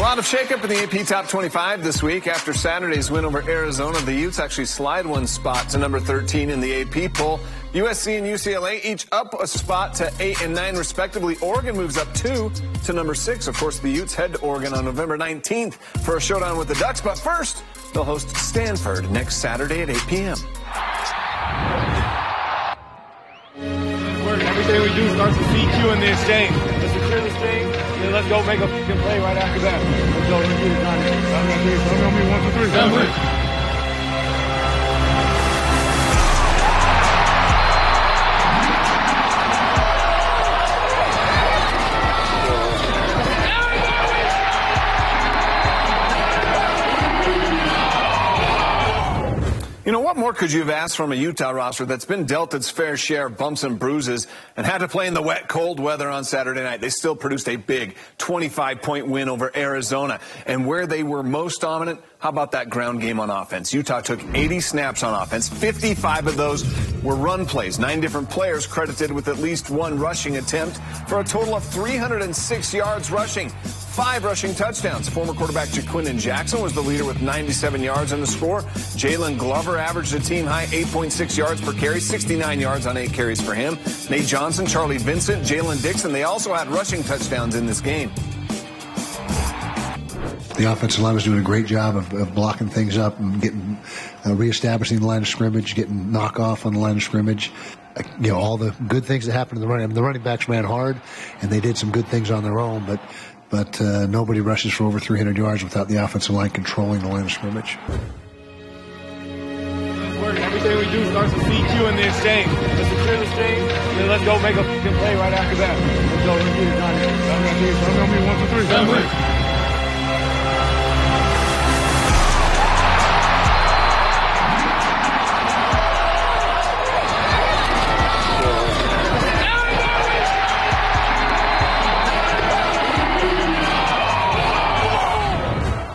lot of shakeup in the AP Top 25 this week. After Saturday's win over Arizona, the Utes actually slide one spot to number 13 in the AP poll. USC and UCLA each up a spot to 8 and 9 respectively. Oregon moves up 2 to number 6. Of course, the Utes head to Oregon on November 19th for a showdown with the Ducks. But first, they'll host Stanford next Saturday at 8 p.m. Everything we do starts with CQ in the exchange. Let's secure this thing, and let's go make a fucking play right after that. Let's go. Let's get it done. I'm on me. 1, 2, 3. You know, what more could you have asked from a Utah roster that's been dealt its fair share of bumps and bruises and had to play in the wet, cold weather on Saturday night? They still produced a big 25-point win over Arizona. And where they were most dominant, how about that ground game on offense? Utah took 80 snaps on offense. 55 of those were run plays. 9 different players credited with at least 1 rushing attempt for a total of 306 yards rushing. 5 rushing touchdowns. Former quarterback Jaquin Jackson was the leader with 97 yards on the score. Jalen Glover averaged a team-high 8.6 yards per carry, 69 yards on 8 carries for him. Nate Johnson, Charlie Vincent, Jalen Dixon, they also had rushing touchdowns in this game. The offensive line was doing a great job of blocking things up and getting reestablishing the line of scrimmage, getting knockoff on the line of scrimmage. You know, all the good things that happened in the running. I mean, the running backs ran hard, and they did some good things on their own, but nobody rushes for over 300 yards without the offensive line controlling the line of scrimmage. Everything we do starts with CQ in the exchange. Let's secure this thing, and let's go make a fucking play right after that. Let's go. Let's get it done. I'm on me. 1, 2, 3.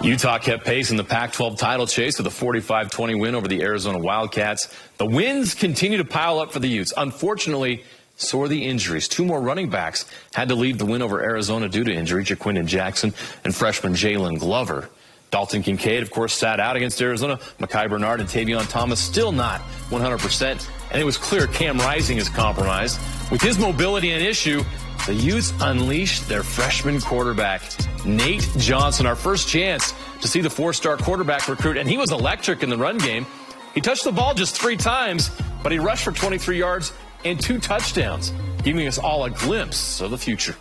Utah kept pace in the Pac-12 title chase with a 45-20 win over the Arizona Wildcats. The wins continue to pile up for the Utes. Unfortunately, so are the injuries. 2 more running backs had to leave the win over Arizona due to injury, Jaquin Jackson and freshman Jalen Glover. Dalton Kincaid, of course, sat out against Arizona. Mekhi Bernard and Tavion Thomas still not 100%. And it was clear Cam Rising is compromised. With his mobility an issue, the Utes unleashed their freshman quarterback, Nate Johnson. Our first chance to see the 4-star quarterback recruit, and he was electric in the run game. He touched the ball just 3 times, but he rushed for 23 yards and 2 touchdowns, giving us all a glimpse of the future.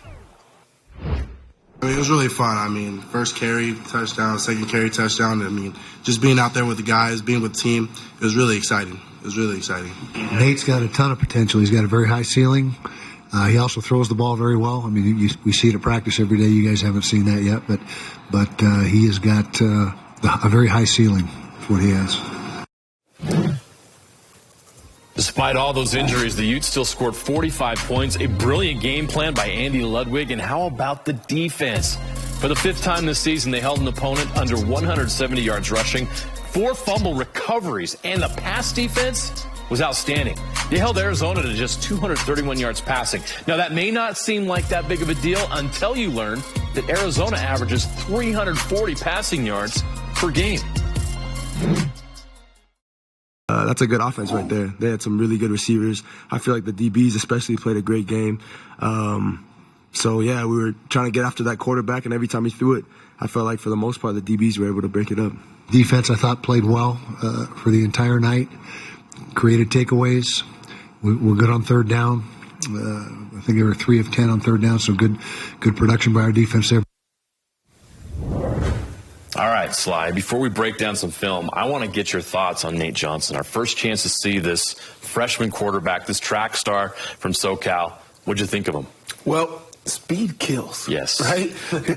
I mean, it was really fun. I mean, first carry, touchdown, second carry, touchdown. I mean, just being out there with the guys, being with the team, it was really exciting. It was really exciting. Nate's got a ton of potential. He's got a very high ceiling. He also throws the ball very well. I mean, we see it at practice every day. You guys haven't seen that yet, but he has got a very high ceiling for what he has. Despite all those injuries, the Utes still scored 45 points. A brilliant game plan by Andy Ludwig. And how about the defense? For the 5th time this season, they held an opponent under 170 yards rushing, 4 fumble recoveries, and the pass defense was outstanding. They held Arizona to just 231 yards passing. Now, that may not seem like that big of a deal until you learn that Arizona averages 340 passing yards per game. That's a good offense right there. They had some really good receivers. I feel like the DBs especially played a great game. So, yeah, we were trying to get after that quarterback, and every time he threw it, I felt like for the most part the DBs were able to break it up. Defense, I thought, played well for the entire night. Created takeaways. We're good on 3rd down. I think they were 3 of 10 on 3rd down, so good production by our defense there. All right, Sly, before we break down some film, I want to get your thoughts on Nate Johnson. Our first chance to see this freshman quarterback, this track star from SoCal. What'd you think of him? Well, speed kills. Yes. Right?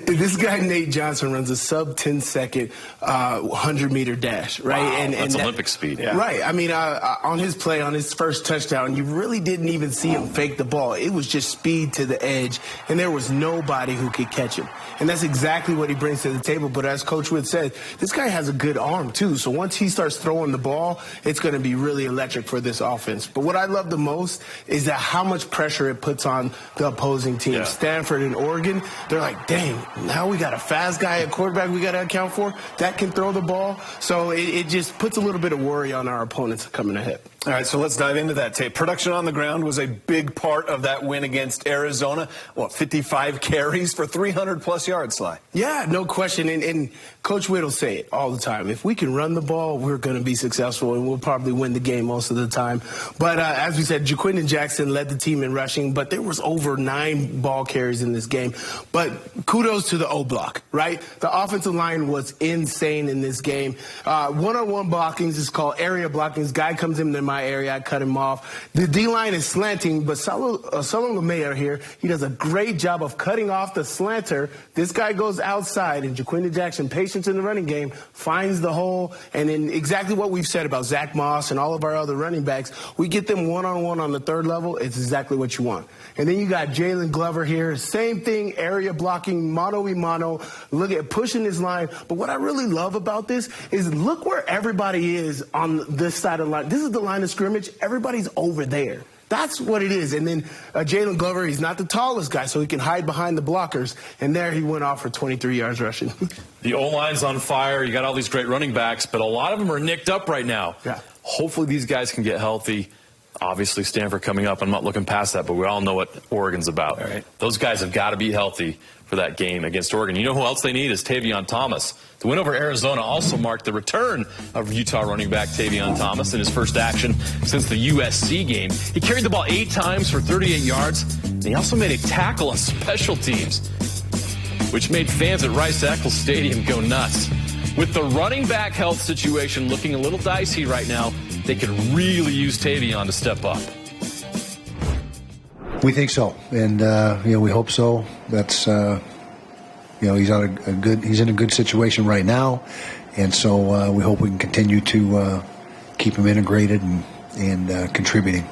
This guy, Nate Johnson, runs a sub-10-second 100-meter dash, right? Wow, and that's that, Olympic speed. Yeah. Right. I mean, on his play, on his first touchdown, you really didn't even see him fake the ball. It was just speed to the edge, and there was nobody who could catch him. And that's exactly what he brings to the table. But as Coach Wood said, this guy has a good arm, too. So once he starts throwing the ball, it's going to be really electric for this offense. But what I love the most is that how much pressure it puts on the opposing team. Yeah. Stanford and Oregon, they're like, dang, now we got a fast guy at quarterback we got to account for that can throw the ball. So it just puts a little bit of worry on our opponents coming ahead. All right, so let's dive into that tape. Production on the ground was a big part of that win against Arizona. 55 carries for 300-plus yards, Sly? Yeah, no question. And Coach Witt will say it all the time. If we can run the ball, we're going to be successful, and we'll probably win the game most of the time. But as we said, Jaquindon Jackson led the team in rushing, but there was over 9 ball carries in this game. But kudos to the O-block, right? The offensive line was insane in this game. One-on-one blockings is called area blockings. Guy comes into my area, I cut him off. The D-line is slanting, but Solon LeMayer here, he does a great job of cutting off the slanter. This guy goes outside, and Jaquindon Jackson, patience in the running game, finds the hole, and in exactly what we've said about Zach Moss and all of our other running backs, we get them one-on-one on the third level. It's exactly what you want. And then you got Jalen Glover here, same thing, area blocking, mano-a-mano, look at pushing his line. But what I really love about this is look where everybody is on this side of the line. This is the line of scrimmage. Everybody's over there. That's what it is. And then Jalen Glover, he's not the tallest guy, so he can hide behind the blockers. And there he went off for 23 yards rushing. The O-line's on fire. You got all these great running backs, but a lot of them are nicked up right now. Yeah. Hopefully these guys can get healthy. Obviously, Stanford coming up. I'm not looking past that, but we all know what Oregon's about. All right. Those guys have got to be healthy for that game against Oregon. You know who else they need is Tavion Thomas. The win over Arizona also marked the return of Utah running back Tavion Thomas in his first action since the USC game. He carried the ball 8 times for 38 yards, and he also made a tackle on special teams, which made fans at Rice-Eccles Stadium go nuts. With the running back health situation looking a little dicey right now, they could really use Tavion to step up. We think so, and we hope so. That's he's in a good situation right now, and so we hope we can continue to keep him integrated and contributing.